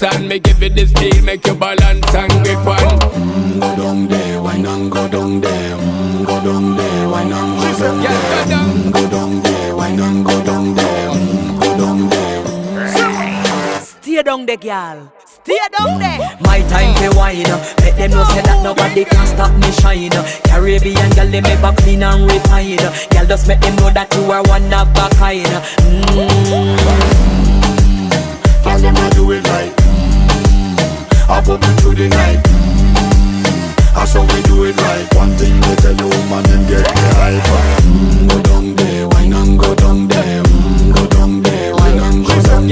dance and me give it this feel, make you balance and grip on. Go down there, why not go down there? Go down there, why not go down there? Go down there, why not go down there? Go down there. Stay down there, girl. Stay down there. My time to wine. Let them know say that nobody can stop me shine. Caribbean girl, they make back clean and refine. Girl, just make them know that you are one of a kind. Tell them I do it right. I pop it through the night. That's how we do it right. One thing we tell you, man, and get the hype. Go down there.